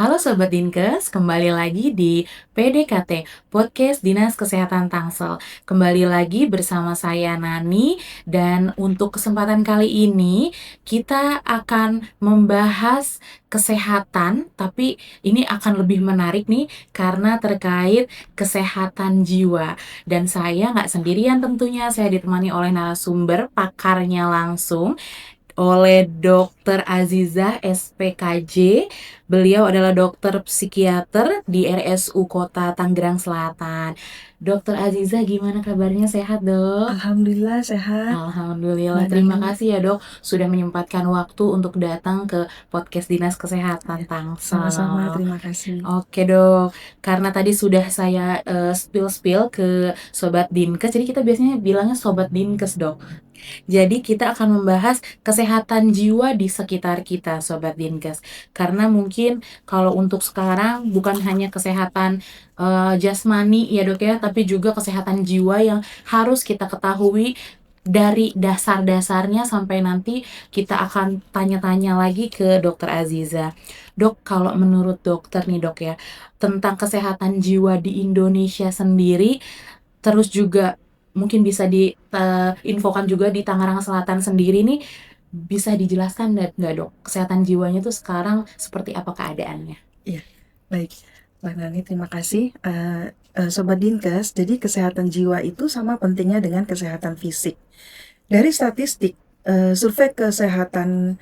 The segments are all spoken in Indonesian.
Halo Sobat Dinkes, kembali lagi di PDKT, Podcast Dinas Kesehatan Tangsel. Kembali lagi bersama saya Nani, dan untuk kesempatan kali ini kita akan membahas kesehatan, tapi ini akan lebih menarik nih karena terkait kesehatan jiwa. Dan saya nggak sendirian tentunya, saya ditemani oleh narasumber pakarnya langsung oleh Dr. Azizah SPKJ. Beliau adalah dokter psikiater di RSU Kota Tanggerang Selatan. Dokter Azizah, gimana kabarnya? Sehat, Dok? Alhamdulillah sehat, Alhamdulillah, Mbak terima Nani. kasih ya Dok sudah menyempatkan waktu untuk datang ke podcast Dinas Kesehatan Ya, sama-sama, Tangsel. terima kasih. Oke Dok, karena tadi sudah saya spill-spill ke Sobat Dinkes, jadi kita biasanya bilangnya Sobat Dinkes Dok. Jadi kita akan membahas kesehatan jiwa di sekitar kita, Sobat Dinkes. Karena mungkin kalau untuk sekarang bukan hanya kesehatan jasmani ya Dok ya, tapi juga kesehatan jiwa yang harus kita ketahui dari dasar-dasarnya sampai nanti kita akan tanya-tanya lagi ke Dokter Aziza. Dok, kalau menurut dokter nih Dok ya, tentang kesehatan jiwa di Indonesia sendiri, terus juga mungkin bisa diinfokan juga di Tangerang Selatan sendiri nih, bisa dijelaskan nggak Dok, kesehatan jiwanya tuh sekarang seperti apa keadaannya? Ya, baik, Mbak Nani, terima kasih. Sobat Dinkes, jadi kesehatan jiwa itu sama pentingnya dengan kesehatan fisik. Dari statistik, survei kesehatan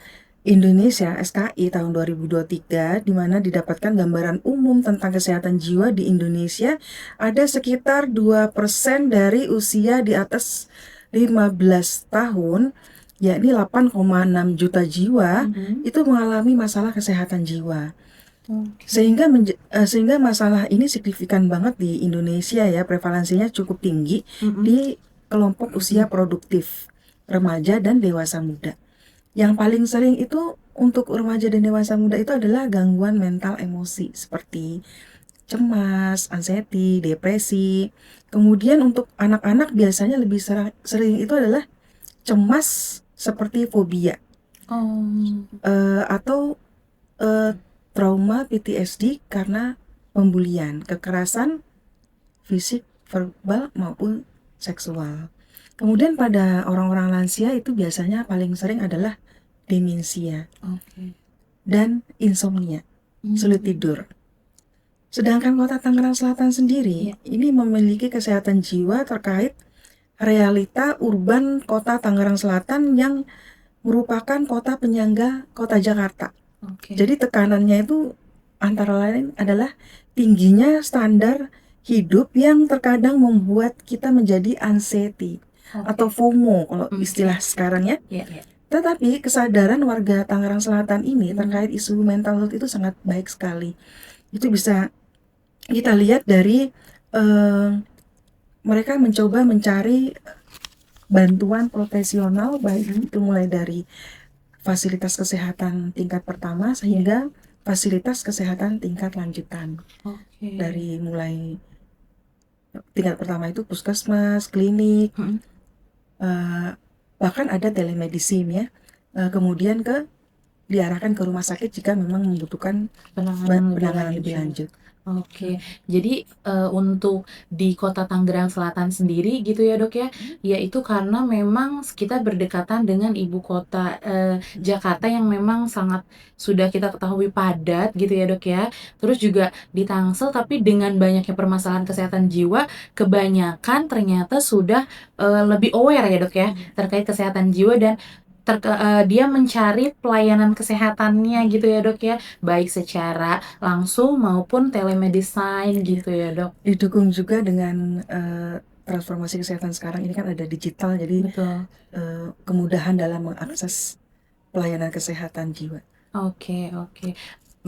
Indonesia (SKI) tahun 2023, di mana didapatkan gambaran umum tentang kesehatan jiwa di Indonesia, ada sekitar 2% dari usia di atas 15 tahun, yakni 8,6 juta jiwa, itu mengalami masalah kesehatan jiwa. Oke. Sehingga masalah ini signifikan banget di Indonesia ya, prevalensinya cukup tinggi di kelompok usia produktif, remaja dan dewasa muda. Yang paling sering itu untuk remaja dan dewasa muda itu adalah gangguan mental emosi seperti cemas, anxiety, depresi. Kemudian untuk anak-anak biasanya lebih sering itu adalah cemas seperti fobia, Oh. atau trauma PTSD karena pembulian, kekerasan fisik, verbal maupun seksual. Kemudian pada orang-orang lansia itu biasanya paling sering adalah demensia Oke. dan insomnia, sulit tidur. Sedangkan Kota Tangerang Selatan sendiri ini memiliki kesehatan jiwa terkait realita urban Kota Tangerang Selatan yang merupakan kota penyangga Kota Jakarta. Oke. Jadi tekanannya itu antara lain adalah tingginya standar hidup yang terkadang membuat kita menjadi anxiety atau FOMO kalau istilah sekarang ya. Tetapi kesadaran warga Tangerang Selatan ini terkait isu mental health itu sangat baik sekali. Itu bisa kita lihat dari mereka mencoba mencari bantuan profesional, baik itu mulai dari fasilitas kesehatan tingkat pertama sehingga fasilitas kesehatan tingkat lanjutan. Dari mulai tingkat pertama itu puskesmas, klinik, bahkan ada telemedicine ya. Kemudian diarahkan ke rumah sakit jika memang membutuhkan penanganan lebih lanjut. Oke, jadi untuk di Kota Tanggerang Selatan sendiri gitu ya Dok ya, yaitu karena memang kita berdekatan dengan ibu kota Jakarta yang memang sangat sudah kita ketahui padat gitu ya Dok ya. Terus juga di Tangsel, tapi dengan banyaknya permasalahan kesehatan jiwa, kebanyakan ternyata sudah lebih aware ya Dok ya terkait kesehatan jiwa, dan dia mencari pelayanan kesehatannya gitu ya Dok ya, baik secara langsung maupun telemedicine gitu ya Dok. Didukung juga dengan transformasi kesehatan sekarang ini kan ada digital, jadi kemudahan dalam mengakses pelayanan kesehatan jiwa. Oke.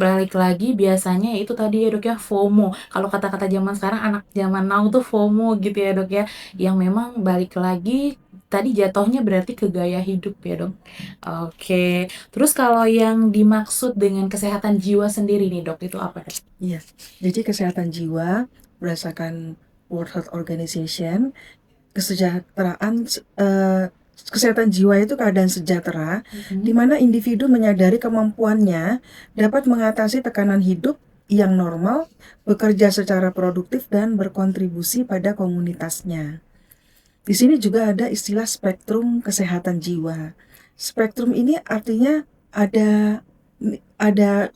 Balik lagi biasanya itu tadi ya Dok ya, FOMO. Kalau kata-kata zaman sekarang, anak zaman now tuh FOMO gitu ya Dok ya, yang memang balik lagi tadi jatuhnya berarti ke gaya hidup ya Dok. Oke. Terus kalau yang dimaksud dengan kesehatan jiwa sendiri nih Dok, itu apa Dok? Iya, jadi kesehatan jiwa berdasarkan World Health Organization, kesejahteraan kesehatan jiwa itu keadaan sejahtera Mhm. di mana individu menyadari kemampuannya dapat mengatasi tekanan hidup yang normal, bekerja secara produktif dan berkontribusi pada komunitasnya. Di sini juga ada istilah spektrum kesehatan jiwa. Spektrum ini artinya ada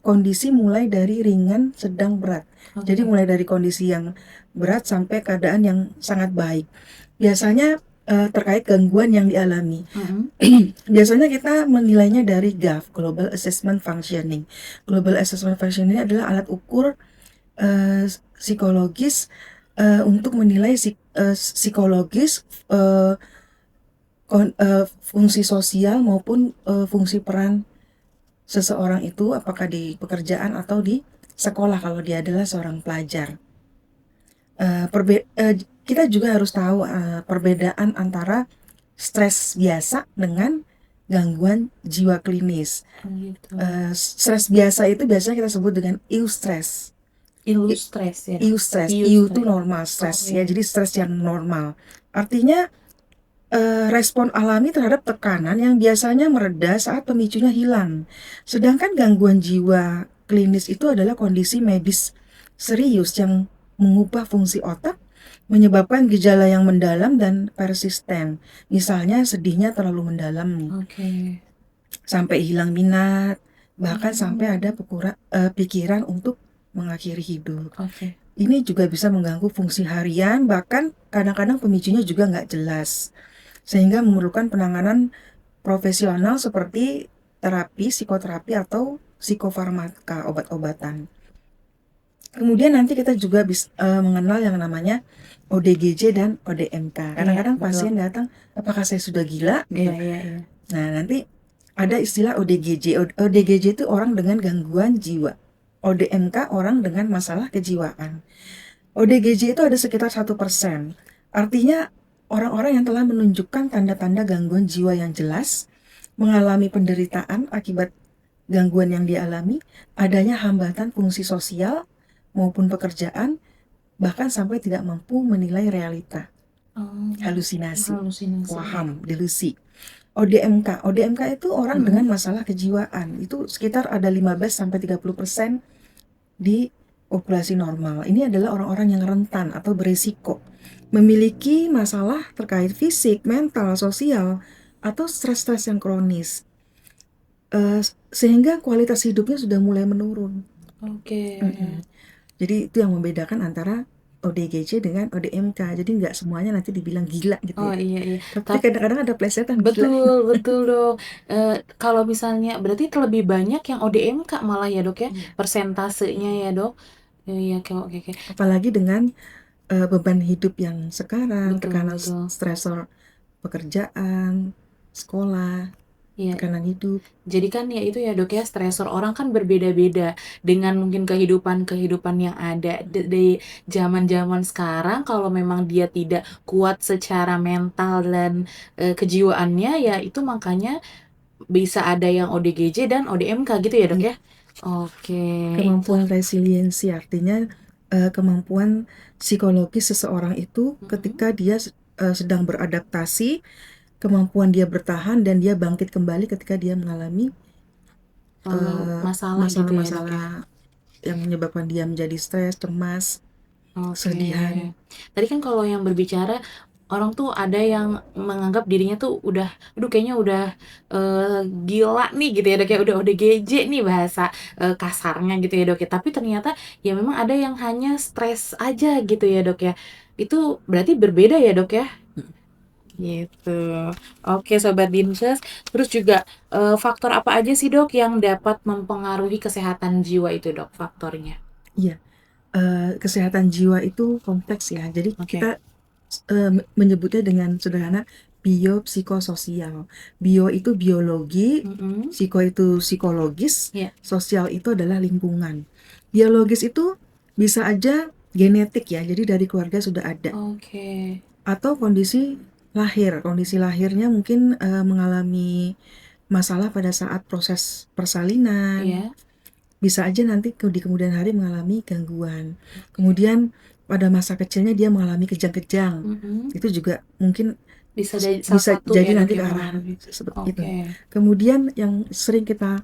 kondisi mulai dari ringan, sedang, berat. Jadi Oke. mulai dari kondisi yang berat sampai keadaan yang sangat baik. Biasanya terkait gangguan yang dialami. Mhm. Biasanya kita menilainya dari GAF, Global Assessment Functioning. Global Assessment Functioning adalah alat ukur psikologis untuk menilai psikologis, fungsi sosial maupun fungsi peran seseorang itu, apakah di pekerjaan atau di sekolah kalau dia adalah seorang pelajar. Kita juga harus tahu perbedaan antara stres biasa dengan gangguan jiwa klinis. Oh gitu. Stres biasa itu biasanya kita sebut dengan eustress. Illustress ya. Eustress, eu itu Eustress. normal stres Oke. ya, jadi stres yang normal. Artinya respon alami terhadap tekanan yang biasanya mereda saat pemicunya hilang. Sedangkan gangguan jiwa klinis itu adalah kondisi medis serius yang mengubah fungsi otak, menyebabkan gejala yang mendalam dan persisten. Misalnya sedihnya terlalu mendalam, Oke. sampai hilang minat, bahkan sampai ada pikiran untuk mengakhiri hidup. Oke. Ini juga bisa mengganggu fungsi harian, bahkan kadang-kadang pemicunya juga nggak jelas, sehingga memerlukan penanganan profesional seperti terapi, psikoterapi, atau psikofarmaka, obat-obatan. Kemudian nanti kita juga bisa mengenal yang namanya ODGJ dan ODMK. Kadang-kadang betul. pasien datang, apakah saya sudah gila? Iya, Gitu. iya, iya. Nah, nanti ada istilah ODGJ. ODGJ itu orang dengan gangguan jiwa. ODMK orang dengan masalah kejiwaan. ODGJ itu ada sekitar 1%. Artinya orang-orang yang telah menunjukkan tanda-tanda gangguan jiwa yang jelas, mengalami penderitaan akibat gangguan yang dialami, adanya hambatan fungsi sosial maupun pekerjaan, bahkan sampai tidak mampu menilai realita. Oh, Halusinasi, halusinasi. waham, delusi. ODMK itu orang dengan masalah kejiwaan. Itu sekitar ada 15-30% di populasi normal. Ini adalah orang-orang yang rentan atau berisiko memiliki masalah terkait fisik, mental, sosial, atau stres-stres yang kronis, sehingga kualitas hidupnya sudah mulai menurun. Oke. Jadi itu yang membedakan antara ODGJ dengan ODMK. Jadi nggak semuanya nanti dibilang gila gitu Oh ya. iya, iya. Tapi kadang-kadang ada plesetan gila. Betul, betul dok. Kalau misalnya berarti lebih banyak yang ODMK malah ya dok ya, persentasenya ya dok. Iya, oke. Apalagi dengan beban hidup yang sekarang, Betul, tekanan betul. stresor pekerjaan, sekolah, Iya. tekanan hidup. Jadi kan ya itu ya dok ya, stresor orang kan berbeda-beda dengan mungkin kehidupan yang ada di zaman-zaman sekarang. Kalau memang dia tidak kuat secara mental dan kejiwaannya, ya itu makanya bisa ada yang ODGJ dan ODMK gitu ya dok ya. Oke. Kemampuan resiliensi artinya kemampuan psikologis seseorang itu ketika dia sedang beradaptasi, kemampuan dia bertahan dan dia bangkit kembali ketika dia mengalami Masalah gitu ya dok ya. masalah-masalah yang menyebabkan dia menjadi stres, cemas, kesedihan. Tadi kan kalau yang berbicara orang tuh ada yang menganggap dirinya tuh udah, aduh kayaknya udah gila nih gitu ya dok ya, udah ODGJ nih bahasa kasarnya gitu ya dok ya. Tapi ternyata ya memang ada yang hanya stres aja gitu ya dok ya. Itu berarti berbeda ya dok ya. Gitu. Oke sobat Dinkes, terus juga faktor apa aja sih dok yang dapat mempengaruhi kesehatan jiwa itu dok, faktornya? Iya, kesehatan jiwa itu kompleks ya. Jadi Oke. kita menyebutnya dengan sederhana biopsikososial. Bio itu biologi, psiko itu psikologis, Iya. sosial itu adalah lingkungan. Biologis itu bisa aja genetik ya, jadi dari keluarga sudah ada. Oke. Atau kondisi lahirnya mungkin mengalami masalah pada saat proses persalinan. Iya. Bisa aja nanti di kemudian hari mengalami gangguan. Kemudian pada masa kecilnya dia mengalami kejang-kejang. Itu juga mungkin Bisa jadi salah bisa satu jadi ya, Dok, nanti ke yang arah mempengaruhi. seperti itu. Oke. Kemudian yang sering kita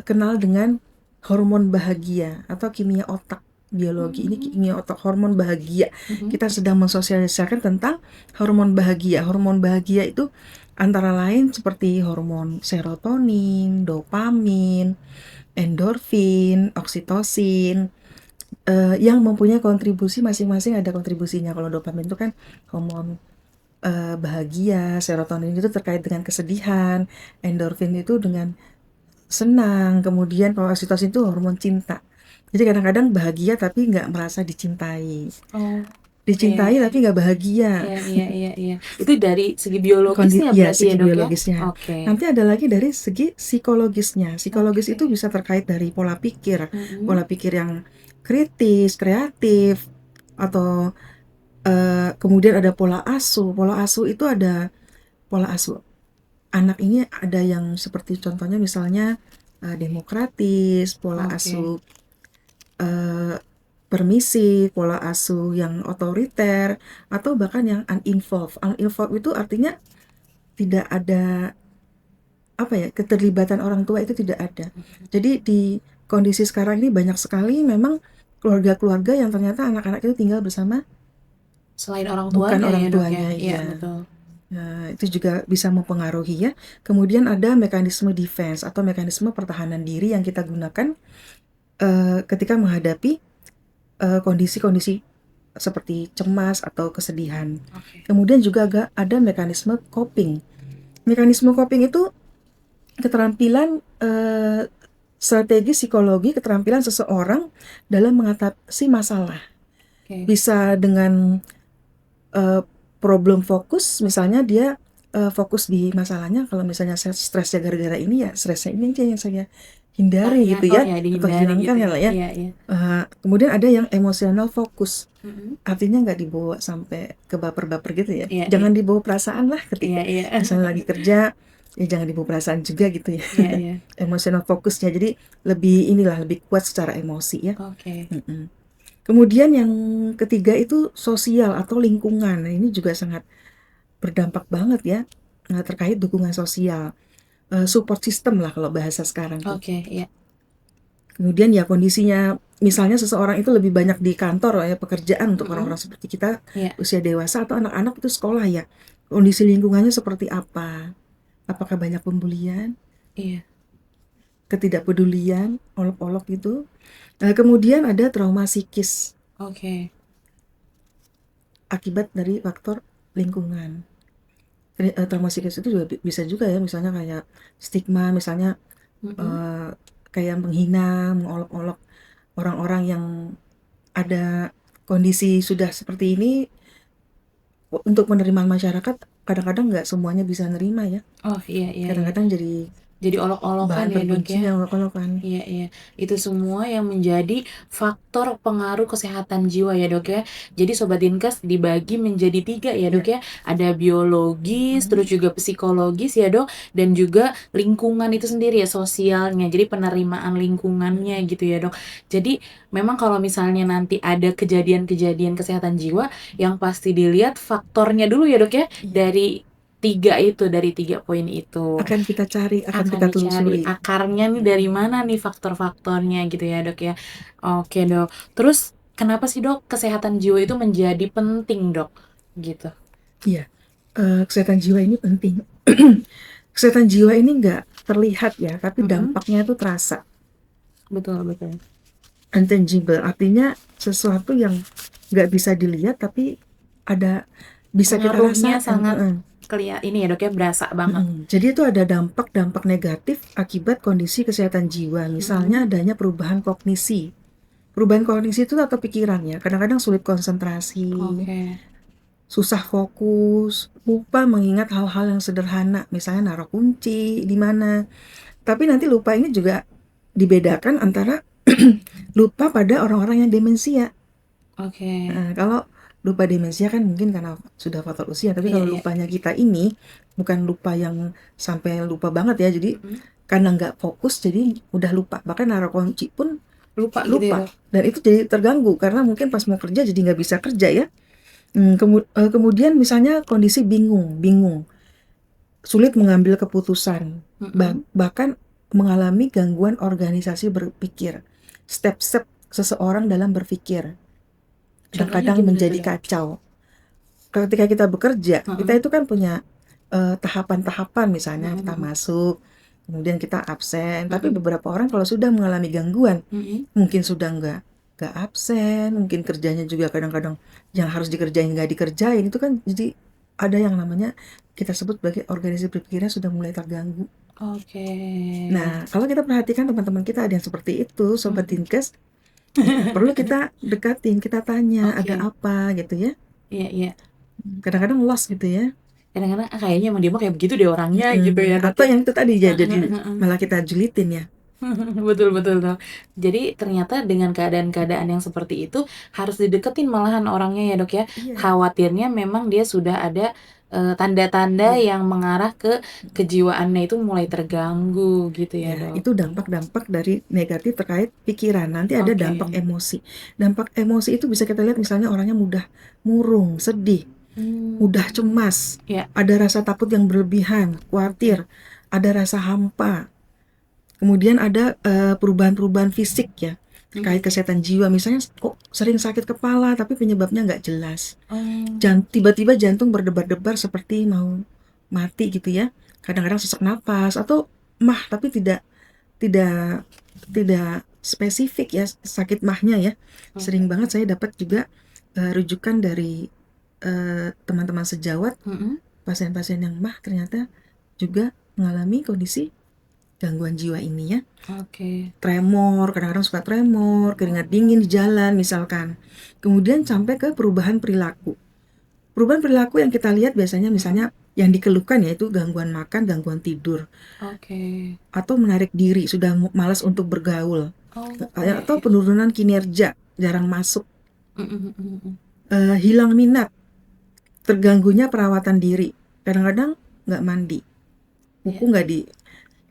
kenal dengan hormon bahagia atau kimia otak biologi. Ini kimia otak, hormon bahagia. Kita sedang mensosialisasikan tentang hormon bahagia. Hormon bahagia itu antara lain seperti hormon serotonin, dopamin, endorfin, oksitosin, yang mempunyai kontribusi masing-masing, ada kontribusinya. Kalau dopamin itu kan hormon bahagia, serotonin itu terkait dengan kesedihan, endorfin itu dengan senang, kemudian kalau oksitosin itu hormon cinta. Jadi kadang-kadang bahagia tapi nggak merasa dicintai, Oh, iya, dicintai tapi nggak bahagia. iya, iya, iya, iya. Itu dari segi biologisnya Ya, berarti ya, segi Dok, ya? biologisnya. Oke. Nanti ada lagi dari segi psikologisnya. Psikologis itu bisa terkait dari pola pikir yang kritis, kreatif, atau kemudian ada pola asuh. Pola asuh itu ada pola asuh anak ini, ada yang seperti contohnya misalnya demokratis, pola Oke. asuh permisif, pola asuh yang otoriter, atau bahkan yang uninvolved. Uninvolved itu artinya tidak ada keterlibatan orang tua, itu tidak ada. Jadi di kondisi sekarang ini banyak sekali memang keluarga-keluarga yang ternyata anak-anak itu tinggal bersama Selain orang bukan tuanya orang ya, Dok, ya? tuanya, Iya, iya. betul. Nah, itu juga bisa mempengaruhi ya. Kemudian ada mekanisme defense atau mekanisme pertahanan diri yang kita gunakan ketika menghadapi kondisi-kondisi seperti cemas atau kesedihan. Oke. Kemudian juga ada mekanisme coping. Mekanisme coping itu keterampilan strategi psikologi, keterampilan seseorang dalam mengatasi masalah. Oke. Bisa dengan problem fokus, misalnya dia fokus di masalahnya. Kalau misalnya saya stresnya gara-gara ini, ya stresnya ini aja yang saya hindari Tarian, gitu oh ya, ya, atau dihindari hilangkan gitu ya ya. lah ya. Iya, iya. Kemudian ada yang emosional fokus, Mm-mm. artinya nggak dibawa sampai ke baper-baper gitu ya. Iya, Jangan iya. dibawa perasaan lah Iya, ketika iya. misalnya lagi kerja, ya jangan dibawa perasaan juga gitu ya. Iya, iya. Emosional fokusnya jadi lebih kuat secara emosi ya. Oke. Mm-mm. Kemudian yang ketiga itu sosial atau lingkungan. Nah, ini juga sangat berdampak banget ya, terkait dukungan sosial, support system lah kalau bahasa sekarang tuh. Oke, iya. Kemudian ya kondisinya, misalnya seseorang itu lebih banyak di kantor ya, pekerjaan untuk orang-orang seperti kita Iya. usia dewasa, atau anak-anak itu sekolah ya. Kondisi lingkungannya seperti apa? Apakah banyak pembulian, Iya. ketidakpedulian, olok-olok gitu. Kemudian ada trauma psikis Oke. akibat dari faktor lingkungan. Trauma psikis itu juga bisa juga ya, misalnya kayak stigma, misalnya kayak menghina, mengolok-olok orang-orang yang ada kondisi sudah seperti ini. Untuk penerimaan masyarakat kadang-kadang nggak semuanya bisa nerima ya. Oh, iya, iya, iya. Kadang-kadang jadi Jadi olok-olokan bahan ya, Dok, ya? perbencian, olok-olokan. Iya, iya. Itu semua yang menjadi faktor pengaruh kesehatan jiwa ya, Dok, ya. Jadi Sobat Dinkes dibagi menjadi 3 ya, Dok, ya. Ada biologis, terus juga psikologis ya, Dok, dan juga lingkungan itu sendiri ya, sosialnya. Jadi penerimaan lingkungannya gitu ya, Dok. Jadi memang kalau misalnya nanti ada kejadian-kejadian kesehatan jiwa, yang pasti dilihat faktornya dulu ya, Dok, ya. Dari 3 poin itu. Akan kita cari, akan kita Akan dicari telusuri. akarnya nih dari mana nih faktor-faktornya gitu ya, Dok, ya. Oke, Dok. Terus kenapa sih, Dok, kesehatan jiwa itu menjadi penting, Dok? Gitu. Iya, kesehatan jiwa ini penting. Kesehatan jiwa ini nggak terlihat ya, tapi dampaknya itu terasa. Betul, betul. Intangible, artinya sesuatu yang nggak bisa dilihat tapi bisa kita Pengaruhnya rasakan. sangat ini ya, Dok, ya, berasa banget. Jadi itu ada dampak negatif akibat kondisi kesehatan jiwa. Misalnya adanya perubahan kognisi. Perubahan kognisi itu atau pikiran ya. Kadang-kadang sulit konsentrasi, Oke. susah fokus, lupa mengingat hal-hal yang sederhana. Misalnya naruh kunci di mana. Tapi nanti lupa ini juga dibedakan antara lupa pada orang-orang yang demensia. Oke. Nah, kalau lupa demensia kan mungkin karena sudah faktor usia, tapi Iya, kalau iya. lupanya kita ini bukan lupa yang sampai lupa banget ya, jadi karena nggak fokus jadi udah lupa, bahkan naruh kunci pun Lupa gitu ya, Dok? dan itu jadi terganggu karena mungkin pas mau kerja jadi nggak bisa kerja ya. Kemudian misalnya kondisi bingung, sulit mengambil keputusan, bahkan mengalami gangguan organisasi berpikir, step-step seseorang dalam berpikir Contohnya kadang-kadang gimana tuh menjadi dok? kacau. Ketika kita bekerja, kita Mm-mm. itu kan punya tahapan-tahapan, misalnya kita Mm-mm. masuk, kemudian kita absen. Tapi Mm-mm. beberapa orang kalau sudah mengalami gangguan, Mm-mm. mungkin sudah nggak absen, mungkin kerjanya juga kadang-kadang yang harus dikerjain nggak dikerjain, itu kan jadi ada yang namanya kita sebut sebagai organisasi berpikirnya sudah mulai terganggu. Oke. Nah, kalau kita perhatikan teman-teman kita ada yang seperti itu, Sobat Mm-mm. Dinkes, perlu kita dekatin, kita tanya ada Oke. apa gitu ya. Iya, iya. Kadang-kadang lost gitu ya. Kadang-kadang kayaknya emang dia mah kayak begitu deh orangnya gitu ya dok Atau ya. yang itu tadi ya, jadi Heeh, heeh. malah kita julitin ya. Betul betul dok. Jadi ternyata dengan keadaan-keadaan yang seperti itu harus dideketin malahan orangnya ya dok ya. Iya, Khawatirnya memang dia sudah ada tanda-tanda iya, yang mengarah ke kejiwaannya itu mulai terganggu gitu ya iya. dok. Itu dampak-dampak dari negatif terkait pikiran. Nanti ada dampak Oke. emosi. Dampak emosi itu bisa kita lihat misalnya orangnya mudah murung, sedih, mudah Hmm, cemas, ya, ada rasa takut yang berlebihan, oke. khawatir, ada rasa hampa. Kemudian ada perubahan-perubahan fisik ya, terkait Mhm. kesehatan jiwa. Misalnya kok sering sakit kepala tapi penyebabnya nggak jelas. Oh, Tiba-tiba jantung berdebar-debar seperti mau mati gitu ya. Kadang-kadang sesak napas atau mah tapi tidak tidak spesifik ya sakit mahnya ya. oke. Sering banget saya dapat juga rujukan dari teman-teman sejawat, Mhm. pasien-pasien yang mah ternyata juga mengalami kondisi gangguan jiwa ini ya. Oke. Tremor, kadang-kadang suka tremor, keringat dingin di jalan misalkan. Kemudian sampai ke perubahan perilaku. Perubahan perilaku yang kita lihat biasanya Mhm. misalnya yang dikeluhkan yaitu gangguan makan, gangguan tidur, Oke. atau menarik diri, sudah malas untuk bergaul, atau Oke. penurunan kinerja, jarang masuk, Mhm, mhm, mhm. hilang minat, terganggunya perawatan diri, kadang-kadang nggak mandi, kuku Ya, nggak di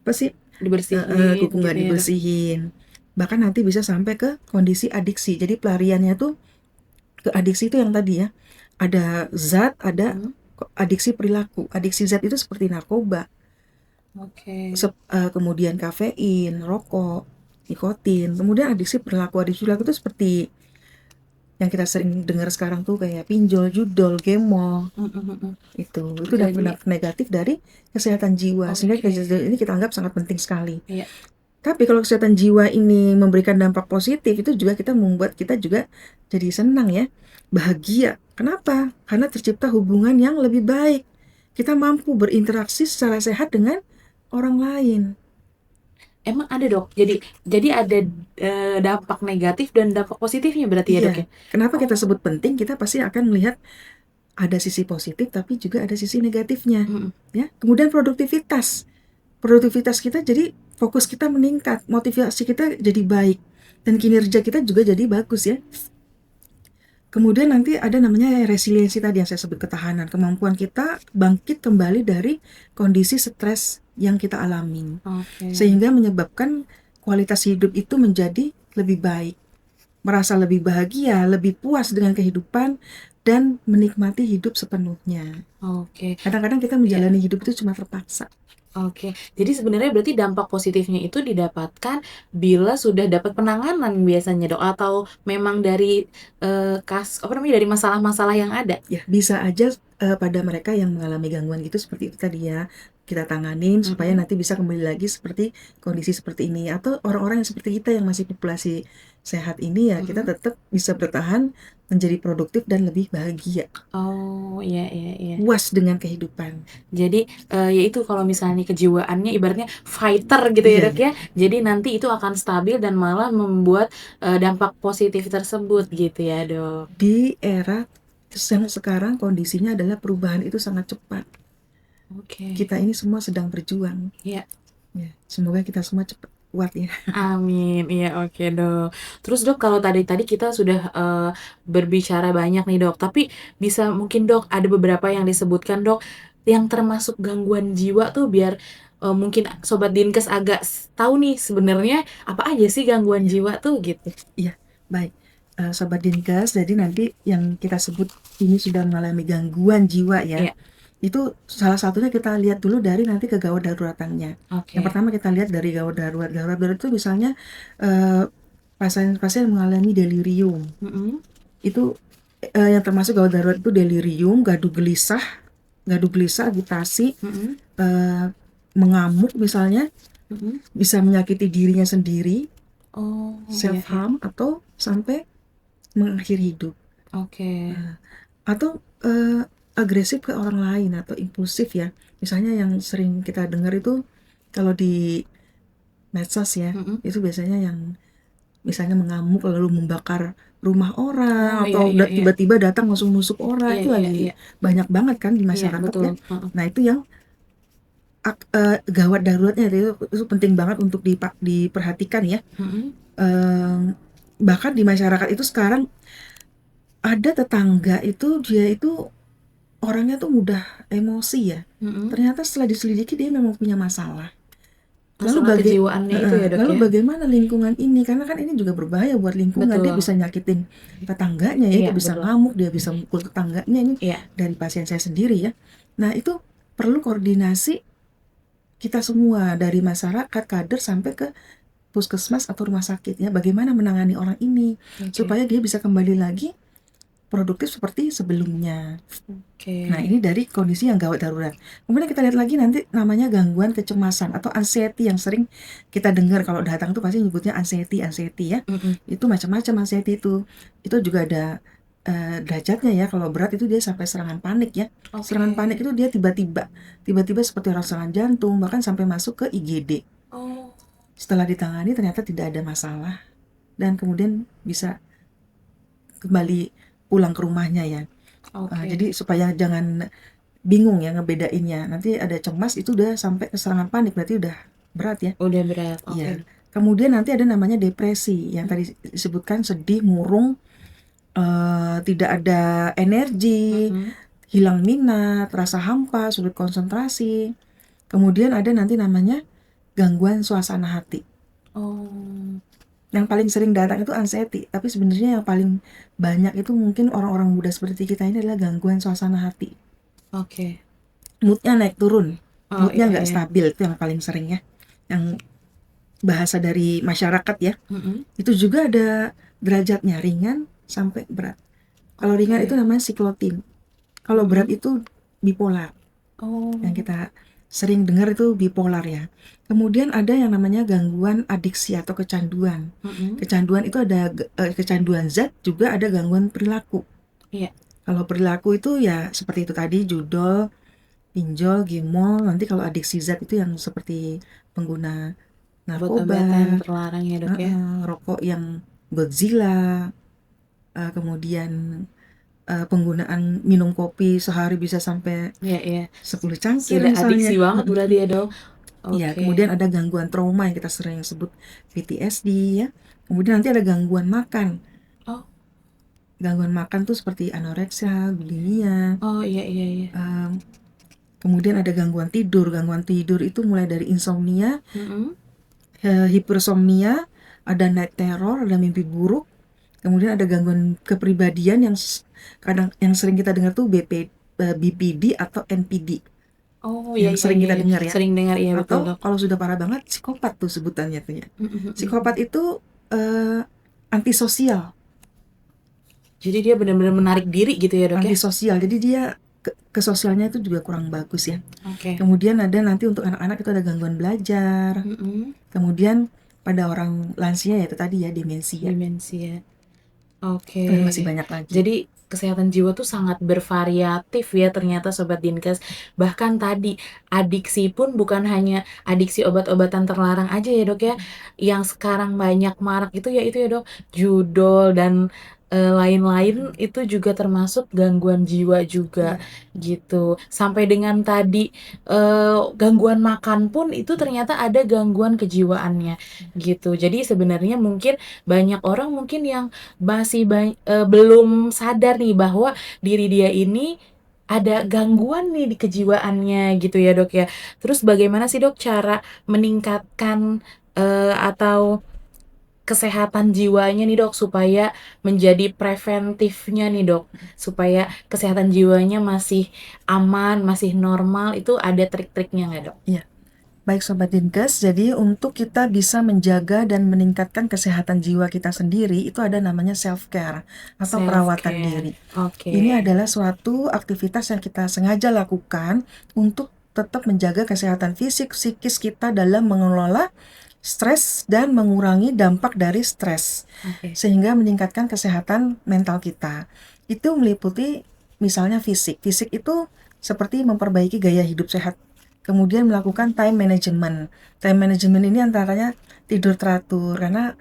apa sih, dibersihin kuku gitu nggak ya dok. dibersihin, bahkan nanti bisa sampai ke kondisi adiksi. Jadi pelariannya tuh ke adiksi itu yang tadi ya, ada zat, ada Mhm. adiksi perilaku. Adiksi zat itu seperti narkoba, Oke. kemudian kafein, rokok, nikotin. Kemudian adiksi perilaku itu seperti yang kita sering dengar sekarang tuh kayak pinjol, judol, gemo. Mhm, mhm. Itu Jadi dampak negatif dari kesehatan jiwa. Sehingga oke. kesehatan ini kita anggap sangat penting sekali. Iya. Tapi kalau kesehatan jiwa ini memberikan dampak positif, itu juga kita membuat kita juga jadi senang ya, bahagia. Kenapa? Karena tercipta hubungan yang lebih baik. Kita mampu berinteraksi secara sehat dengan orang lain. Emang ada dok. Jadi ada dampak negatif dan dampak positifnya berarti ya Iya, dok ya. kenapa kita Oh. sebut penting? Kita pasti akan melihat ada sisi positif, tapi juga ada sisi negatifnya. Mhm. Ya, kemudian produktivitas. Produktivitas kita jadi fokus kita meningkat, motivasi kita jadi baik, dan kinerja kita juga jadi bagus ya. Kemudian nanti ada namanya resiliensi tadi yang saya sebut, ketahanan, kemampuan kita bangkit kembali dari kondisi stres yang kita alami. Oke. Sehingga menyebabkan kualitas hidup itu menjadi lebih baik, merasa lebih bahagia, lebih puas dengan kehidupan, dan menikmati hidup sepenuhnya. Oke. Kadang-kadang kita Ya. menjalani hidup itu cuma terpaksa. Oke, jadi sebenarnya berarti dampak positifnya itu didapatkan bila sudah dapat penanganan biasanya dok, atau memang dari apa namanya dari masalah-masalah yang ada? Ya, bisa aja pada mereka yang mengalami gangguan gitu seperti itu tadi ya, kita tanganin supaya Mhm. nanti bisa kembali lagi seperti kondisi seperti ini. Atau orang-orang yang seperti kita yang masih populasi sehat ini ya, kita Mhm. tetap bisa bertahan menjadi produktif dan lebih bahagia, Oh, iya iya iya. puas dengan kehidupan. Jadi ya itu kalau misalnya kejiwaannya ibaratnya fighter gitu ya dok Iya, ya. Jadi nanti itu akan stabil dan malah membuat dampak positif tersebut gitu ya dok. di era yang sekarang kondisinya adalah perubahan itu sangat cepat. Oke. Kita ini semua sedang berjuang. Ya. Ya, semoga kita semua cepat kuat ya. Amin, iya oke dok. Terus dok kalau tadi kita sudah berbicara banyak nih dok, tapi bisa mungkin dok ada beberapa yang disebutkan dok yang termasuk gangguan jiwa tuh biar mungkin sobat Dinkes agak tahu nih sebenarnya apa aja sih gangguan Iya, jiwa tuh gitu. iya, baik. Sobat Dinkes, jadi nanti yang kita sebut ini sudah mengalami gangguan jiwa ya, Iya. itu salah satunya kita lihat dulu dari nanti kegawat daruratannya. Oke. Yang pertama kita lihat dari gawat darurat. Gawat darurat itu misalnya pasien-pasien mengalami delirium. Itu yang termasuk gawat darurat itu delirium, gaduh gelisah, agitasi, mengamuk misalnya, bisa menyakiti dirinya sendiri, Oh, self harm atau sampai mengakhiri hidup. Oke. Atau agresif ke orang lain atau impulsif ya. Misalnya yang sering kita dengar itu kalau di medsos ya, itu biasanya yang misalnya mengamuk lalu membakar rumah orang Oh, atau iya. tiba-tiba datang langsung nusuk orang, itu lagi Iya. banyak banget kan di Iya, masyarakat betul. ya. Nah itu yang gawat daruratnya itu penting banget untuk diperhatikan ya. Bahkan di masyarakat itu sekarang ada tetangga itu dia itu orangnya tuh mudah emosi ya. Ternyata setelah diselidiki dia memang punya masalah. Masalah kejiwaannya itu ya, Dok, Lalu ya? bagaimana lingkungan ini? Karena kan ini juga berbahaya buat lingkungan. Dia Betul. bisa nyakitin tetangganya ya, Iya, dia bisa betul. ngamuk, dia bisa mukul tetangganya ini. Iya. Dari pasien saya sendiri ya. Nah itu perlu koordinasi kita semua dari masyarakat, kader sampai ke puskesmas atau rumah sakit ya. Bagaimana menangani orang ini supaya dia bisa kembali lagi produktif seperti sebelumnya. Nah ini dari kondisi yang gawat darurat. Kemudian kita lihat lagi nanti namanya gangguan kecemasan atau anxiety yang sering kita dengar kalau datang tuh pasti nyebutnya anxiety ya. Itu macam-macam anxiety itu juga ada derajatnya ya. Kalau berat itu dia sampai serangan panik ya. Serangan panik itu dia tiba-tiba seperti orang serangan jantung, bahkan sampai masuk ke IGD. Setelah ditangani ternyata tidak ada masalah dan kemudian bisa kembali pulang ke rumahnya ya. Jadi supaya jangan bingung ya ngebedainnya. Nanti ada cemas itu udah sampai ke serangan panik, berarti udah berat ya. Udah berat. Iya. Kemudian nanti ada namanya depresi yang tadi disebutkan, sedih, murung, tidak ada energi, hilang minat, rasa hampa, sulit konsentrasi. Kemudian ada nanti namanya gangguan suasana hati. Yang paling sering datang itu anxiety, tapi sebenarnya yang paling banyak itu mungkin orang-orang muda seperti kita ini adalah gangguan suasana hati. Moodnya naik turun, moodnya nggak stabil, itu yang paling sering ya. Yang bahasa dari masyarakat ya. Itu juga ada derajatnya, ringan sampai berat. Kalau ringan itu namanya siklotin. Kalau berat itu bipolar. Yang kita sering dengar itu bipolar ya. Kemudian ada yang namanya gangguan adiksi atau kecanduan. Kecanduan itu ada kecanduan zat, juga ada gangguan perilaku. Kalau perilaku itu ya seperti itu tadi, judol, pinjol, gimol. Nanti kalau adiksi zat itu yang seperti pengguna narkoba, obat-obatan terlarang ya, Dok, ya. rokok yang Godzilla, kemudian penggunaan minum kopi sehari bisa sampai 10 cangkir Sudah misalnya. adiksi banget berarti ya, Dok. Ya, kemudian ada gangguan trauma yang kita sering sebut PTSD ya. Kemudian nanti ada gangguan makan. Gangguan makan tuh seperti anoreksia, bulimia. Kemudian ada gangguan tidur. Gangguan tidur itu mulai dari insomnia, hipersomnia, ada night terror, ada mimpi buruk. Kemudian ada gangguan kepribadian yang kadang yang sering kita dengar tuh BPD atau NPD. Yang sering kita dengar ya. Sering dengar ya, betul, Atau Dok. kalau sudah parah banget psikopat tuh sebutannya tuh ya. Psikopat itu antisosial. Jadi dia benar-benar menarik diri gitu ya, Dok, ya. Antisosial. Jadi dia ke sosialnya itu juga kurang bagus ya. Kemudian ada nanti untuk anak-anak itu ada gangguan belajar. Kemudian pada orang lansia ya itu tadi ya, demensia. Dan masih banyak lagi. Jadi kesehatan jiwa tuh sangat bervariatif ya ternyata Sobat Dinkes. Bahkan tadi adiksi pun bukan hanya adiksi obat-obatan terlarang aja ya, Dok, ya. Yang sekarang banyak marak itu ya Dok, judol dan lain-lain itu juga termasuk gangguan jiwa juga gitu. Sampai dengan tadi gangguan makan pun itu ternyata ada gangguan kejiwaannya gitu. Jadi sebenarnya mungkin banyak orang mungkin yang masih belum sadar nih bahwa diri dia ini ada gangguan nih di kejiwaannya gitu ya, Dok, ya. Terus bagaimana sih, Dok, cara meningkatkan atau kesehatan jiwanya nih dok, supaya menjadi preventifnya nih dok, supaya kesehatan jiwanya masih aman, masih normal, itu ada trik-triknya nggak dok? Iya. Baik Sobat Dinkes, jadi untuk kita bisa menjaga dan meningkatkan kesehatan jiwa kita sendiri, itu ada namanya self-care atau Self perawatan care, diri. oke. Ini adalah suatu aktivitas yang kita sengaja lakukan untuk tetap menjaga kesehatan fisik, psikis kita dalam mengelola stres dan mengurangi dampak dari stres, Oke. sehingga meningkatkan kesehatan mental kita. Itu meliputi misalnya fisik. Fisik itu seperti memperbaiki gaya hidup sehat. Kemudian melakukan time management. Time management ini antaranya tidur teratur, karena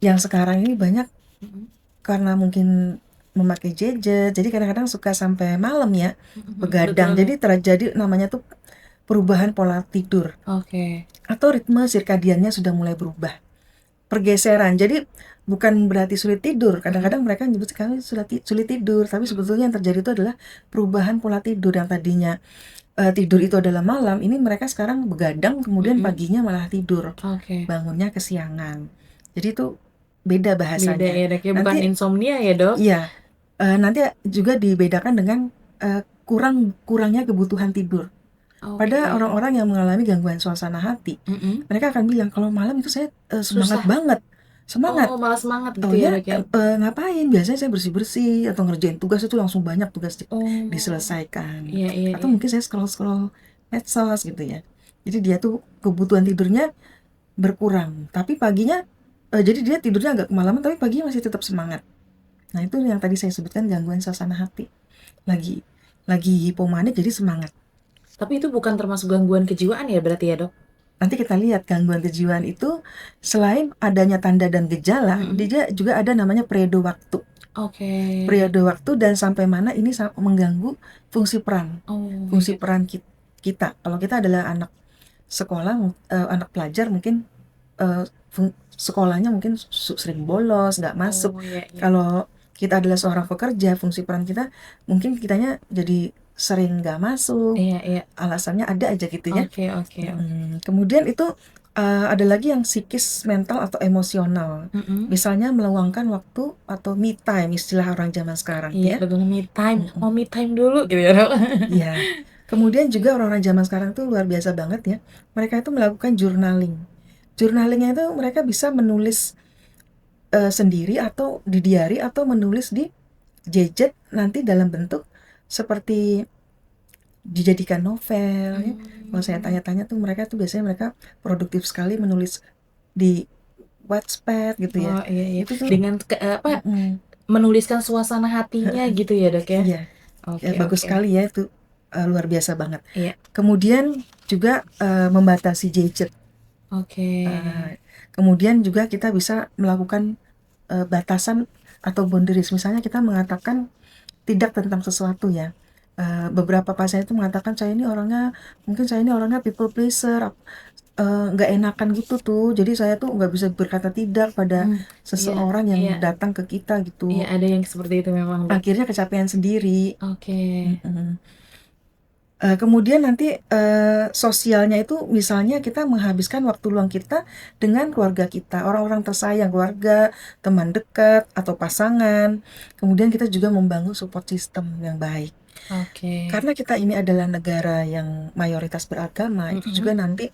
yang sekarang ini banyak karena mungkin memakai gadget, jadi kadang-kadang suka sampai malam ya, begadang. Betul. Jadi terjadi namanya tuh perubahan pola tidur Oke. atau ritme sirkadiannya sudah mulai berubah. Pergeseran. Jadi bukan berarti sulit tidur. Kadang-kadang mereka menyebut kami sulit tidur, tapi sebetulnya yang terjadi itu adalah perubahan pola tidur. Yang tadinya tidur itu adalah malam, ini mereka sekarang begadang, kemudian paginya malah tidur, Oke. bangunnya kesiangan. Jadi itu beda Beda bahasanya. ya dok ya, bukan Nanti insomnia ya dok? iya, nanti juga dibedakan dengan kurangnya kebutuhan tidur. Pada Oke. orang-orang yang mengalami gangguan suasana hati, mereka akan bilang kalau malam itu saya semangat Susah. banget, semangat. Oh, malah semangat gitu ya Taunya dok ya? ngapain? Biasanya saya bersih-bersih atau ngerjain tugas itu langsung banyak tugas Oh, diselesaikan. iya iya Atau iya. mungkin saya scroll-scroll medsos gitu ya. Jadi dia tuh kebutuhan tidurnya berkurang, tapi paginya jadi dia tidurnya agak kemalaman tapi paginya masih tetap semangat. Nah, itu yang tadi saya sebutkan gangguan suasana hati. Lagi hipomanik jadi semangat. Tapi itu bukan termasuk gangguan kejiwaan ya berarti ya dok? Nanti kita lihat gangguan kejiwaan itu selain adanya tanda dan gejala, dia juga ada namanya periode waktu. Oke. Periode waktu dan sampai mana ini mengganggu fungsi peran. Oh, Fungsi peran kita. Kalau kita adalah anak sekolah, anak pelajar mungkin sekolahnya mungkin sering bolos, nggak masuk. oh iya iya. Kalau kita adalah seorang pekerja, fungsi peran kita mungkin kitanya jadi sering nggak masuk. Iya iya. Alasannya ada aja gitu ya. Oke oke. Kemudian itu ada lagi yang psikis, mental atau emosional. Misalnya meluangkan waktu atau me time, istilah orang zaman sekarang Iya, ya. betul, me time. Mau me time dulu gitu ya dok? Iya. Kemudian juga orang-orang zaman sekarang tuh luar biasa banget ya. Mereka itu melakukan journaling. Journalingnya itu mereka bisa menulis sendiri atau di diary atau menulis di gadget nanti dalam bentuk seperti dijadikan novel ya. Kalau saya tanya-tanya tuh mereka tuh biasanya mereka produktif sekali menulis di Wattpad gitu ya. Oh iya iya. Itu tuh Dengan menuliskan suasana hatinya gitu ya dok ya? iya, Oke bagus oke. sekali ya itu, luar biasa banget. Iya. Kemudian juga membatasi gadget. Oke. Kemudian juga kita bisa melakukan batasan atau boundaries. Misalnya kita mengatakan tidak tentang sesuatu ya. Beberapa pasien itu mengatakan saya ini orangnya people pleaser, nggak enakan gitu tuh. Jadi saya tuh nggak bisa berkata tidak pada seseorang yang Iya. datang ke kita gitu. Iya, ada yang seperti itu memang dok. Akhirnya kecapean sendiri. Oke. Kemudian nanti sosialnya itu misalnya kita menghabiskan waktu luang kita dengan keluarga kita, orang-orang tersayang, keluarga, teman dekat, atau pasangan. Kemudian kita juga membangun support system yang baik. Oke. Karena kita ini adalah negara yang mayoritas beragama, itu juga nanti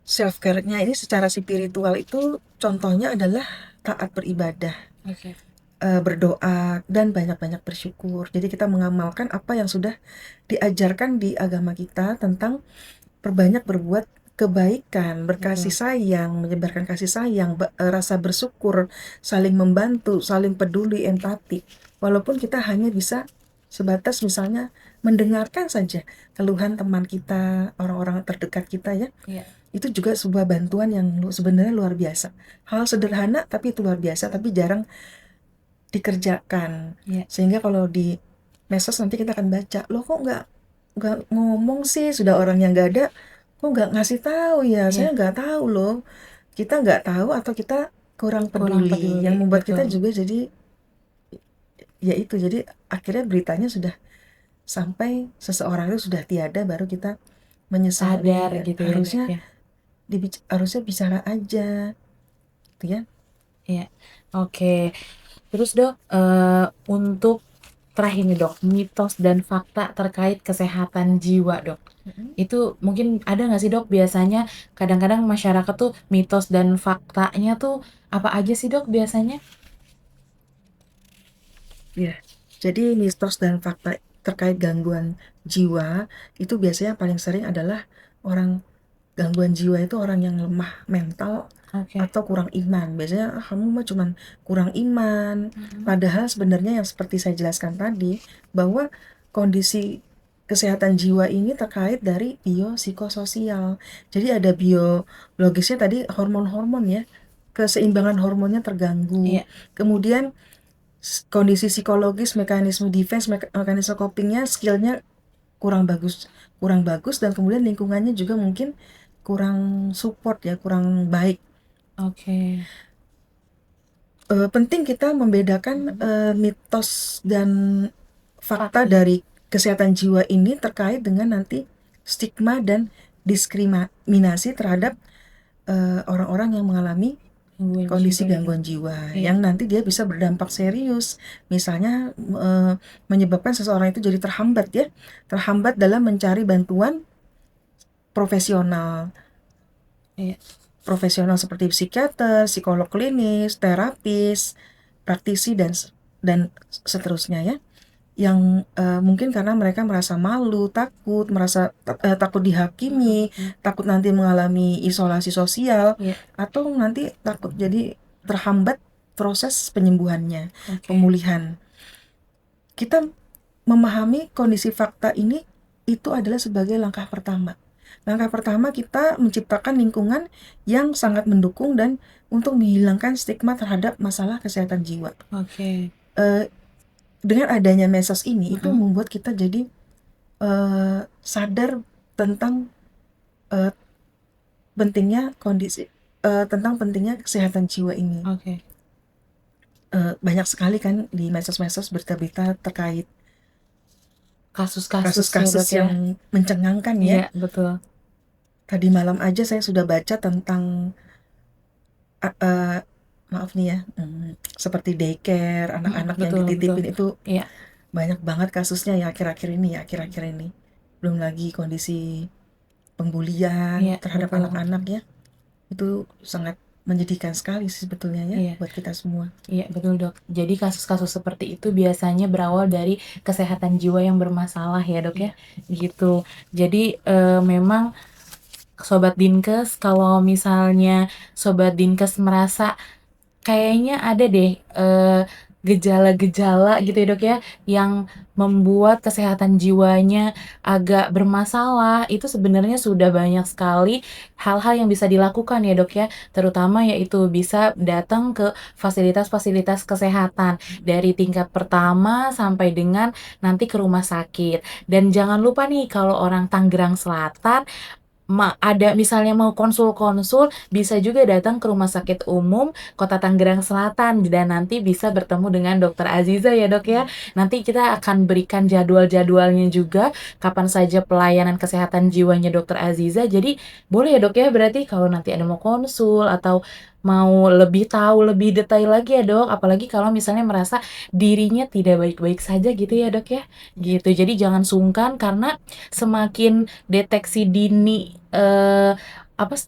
self-care-nya ini secara spiritual itu contohnya adalah taat beribadah. Oke. Berdoa dan banyak-banyak bersyukur. Jadi kita mengamalkan apa yang sudah diajarkan di agama kita tentang perbanyak berbuat kebaikan, berkasih sayang, menyebarkan kasih sayang, rasa bersyukur, saling membantu, saling peduli, empati. Walaupun kita hanya bisa sebatas misalnya mendengarkan saja keluhan teman kita, orang-orang terdekat kita ya. Iya. Itu juga sebuah bantuan yang sebenarnya luar biasa. Hal sederhana tapi itu luar biasa, tapi jarang dikerjakan. Sehingga kalau di medsos nanti kita akan baca, loh kok nggak ngomong sih, sudah orang yang nggak ada kok nggak ngasih tahu ya. Saya nggak tahu loh, kita nggak tahu atau kita kurang peduli, yang membuat kita juga jadi ya itu, jadi akhirnya beritanya sudah sampai seseorang itu sudah tiada baru kita menyesali. Sadar gitu ya, Harusnya Dok, ya. harusnya bicara aja, gitu ya. Iya, oke. Terus Dok, untuk terakhir nih Dok, mitos dan fakta terkait kesehatan jiwa Dok. Mm-mm. Itu mungkin ada nggak sih Dok, biasanya kadang-kadang masyarakat tuh mitos dan faktanya tuh apa aja sih Dok biasanya? Ya, jadi mitos dan fakta terkait gangguan jiwa itu biasanya paling sering adalah orang gangguan jiwa itu orang yang lemah mental Oke. atau kurang iman. Biasanya, "Ah, kamu mah cuman kurang iman." Mhm. Padahal sebenarnya yang seperti saya jelaskan tadi, bahwa kondisi kesehatan jiwa ini terkait dari biopsikososial. Jadi ada biologisnya tadi hormon-hormon ya, keseimbangan hormonnya terganggu. Iya, Kemudian kondisi psikologis, mekanisme defense, mekanisme copingnya, skillnya kurang bagus dan kemudian lingkungannya juga mungkin kurang support ya, kurang baik. oke. Penting kita membedakan Mhm. mitos dan fakta Fakta. dari kesehatan jiwa ini terkait dengan nanti stigma dan diskriminasi terhadap orang-orang yang mengalami Gangguan kondisi jiwa ya Dok. gangguan jiwa Iya, yang nanti dia bisa berdampak serius, misalnya menyebabkan seseorang itu jadi terhambat dalam mencari bantuan profesional iya. profesional seperti psikiater, psikolog klinis, terapis, praktisi dan seterusnya ya. Yang mungkin karena mereka merasa malu, takut dihakimi, Mhm. takut nanti mengalami isolasi sosial, Iya, atau nanti takut jadi terhambat proses penyembuhannya, oke. pemulihan. Kita memahami kondisi fakta ini itu adalah sebagai langkah pertama. Langkah pertama kita menciptakan lingkungan yang sangat mendukung dan untuk menghilangkan stigma terhadap masalah kesehatan jiwa. Oke. Eh, dengan adanya medsos ini itu Mhm. membuat kita jadi sadar tentang eh, tentang pentingnya kesehatan jiwa ini. Oke. Banyak sekali kan di medsos-medsos berita-berita terkait Kasus-kasus ya kasus-kasus Dok ya? yang mencengangkan ya. Iya, betul. Tadi malam aja saya sudah baca tentang a maaf nih ya, seperti daycare, Mhm, anak-anak yang betul betul. dititipin itu Iya, banyak banget kasusnya ya akhir-akhir ini. Belum lagi kondisi pembulian iya, terhadap betul. anak-anak ya, itu sangat menyedihkan sekali sih sebetulnya ya Iya. buat kita semua. Iya, betul, Dok. Jadi kasus-kasus seperti itu biasanya berawal dari kesehatan jiwa yang bermasalah ya, Dok ya. Iya. Gitu. Jadi memang Sobat Dinkes, kalau misalnya Sobat Dinkes merasa kayaknya ada deh gejala-gejala gitu ya Dok ya, yang membuat kesehatan jiwanya agak bermasalah. Itu sebenarnya sudah banyak sekali hal-hal yang bisa dilakukan ya Dok ya, terutama yaitu bisa datang ke fasilitas-fasilitas kesehatan dari tingkat pertama sampai dengan nanti ke rumah sakit. Dan jangan lupa nih kalau orang Tangerang Selatan ada misalnya mau konsul-konsul, bisa juga datang ke Rumah Sakit Umum Kota Tangerang Selatan dan nanti bisa bertemu dengan Dokter Aziza ya Dok ya. Nanti kita akan berikan jadwal-jadwalnya juga kapan saja pelayanan kesehatan jiwanya Dokter Aziza. Jadi boleh ya Dok ya, berarti kalau nanti ada mau konsul atau mau lebih tahu lebih detail lagi ya Dok, apalagi kalau misalnya merasa dirinya tidak baik-baik saja gitu ya Dok ya. Iya. Gitu. Jadi jangan sungkan karena semakin deteksi dini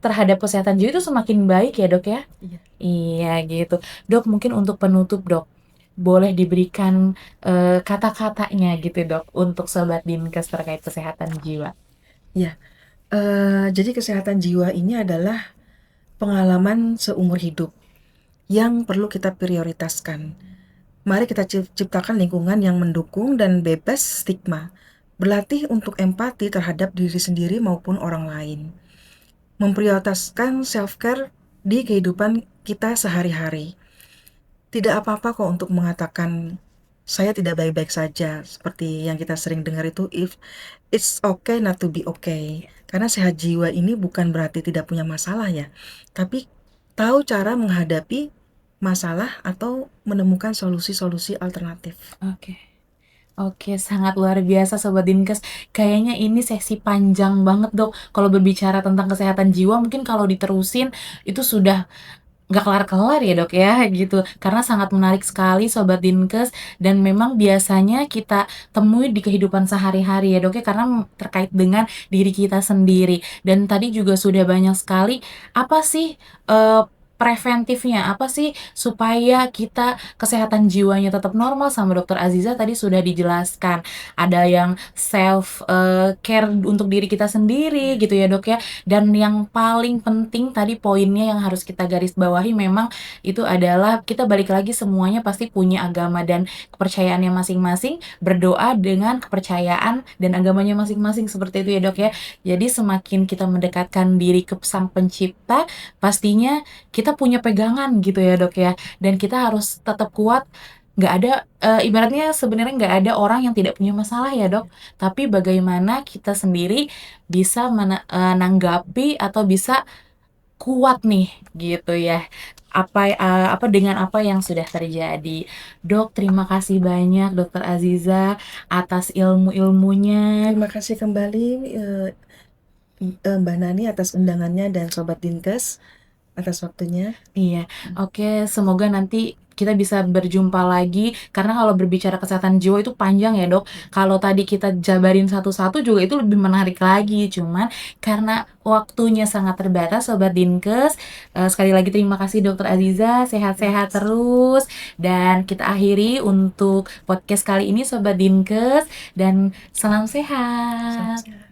terhadap kesehatan jiwa itu semakin baik ya Dok ya? Iya. Iya gitu. Dok, mungkin untuk penutup Dok, boleh diberikan kata-katanya gitu Dok untuk Sobat Dinkes terkait kesehatan jiwa. Iya. Jadi kesehatan jiwa ini adalah pengalaman seumur hidup yang perlu kita prioritaskan. Mari kita ciptakan lingkungan yang mendukung dan bebas stigma. Berlatih untuk empati terhadap diri sendiri maupun orang lain. Memprioritaskan self-care di kehidupan kita sehari-hari. Tidak apa-apa kok untuk mengatakan saya tidak baik-baik saja, seperti yang kita sering dengar itu, if it's okay not to be okay. Karena sehat jiwa ini bukan berarti tidak punya masalah ya, tapi tahu cara menghadapi masalah atau menemukan solusi-solusi alternatif. Oke. Oke, sangat luar biasa Sobat Dinkes. Kayaknya ini sesi panjang banget, Dok. Kalau berbicara tentang kesehatan jiwa, mungkin kalau diterusin itu sudah nggak kelar-kelar ya, Dok, ya, gitu. Karena sangat menarik sekali Sobat Dinkes, dan memang biasanya kita temui di kehidupan sehari-hari ya, Dok, ya, karena terkait dengan diri kita sendiri. Dan tadi juga sudah banyak sekali, apa sih, preventifnya, apa sih supaya kita kesehatan jiwanya tetap normal sama Dokter Aziza tadi sudah dijelaskan. Ada yang self, care untuk diri kita sendiri gitu ya, Dok, ya. Dan yang paling penting tadi poinnya yang harus kita garis bawahi memang itu adalah kita balik lagi semuanya pasti punya agama dan kepercayaannya masing-masing, berdoa dengan kepercayaan dan agamanya masing-masing seperti itu ya, Dok, ya. Jadi semakin kita mendekatkan diri ke Sang Pencipta, pastinya kita punya pegangan gitu ya, Dok, ya. Dan kita harus tetap kuat, nggak ada, ibaratnya sebenarnya nggak ada orang yang tidak punya masalah ya, Dok. Tapi bagaimana kita sendiri bisa nanggapi atau bisa kuat nih gitu ya. Apa dengan apa yang sudah terjadi. Dok, terima kasih banyak Dokter Aziza atas ilmu-ilmunya. Terima kasih kembali Mbak Nani atas undangannya dan Sobat Dinkes atas waktunya. Iya, oke, semoga nanti kita bisa berjumpa lagi karena kalau berbicara kesehatan jiwa itu panjang ya, Dok. Kalau tadi kita jabarin satu-satu juga itu lebih menarik lagi. Cuman karena waktunya sangat terbatas Sobat Dinkes, sekali lagi terima kasih Dokter Aziza, sehat-sehat terus, dan kita akhiri untuk podcast kali ini Sobat Dinkes, dan salam sehat. Salam sehat.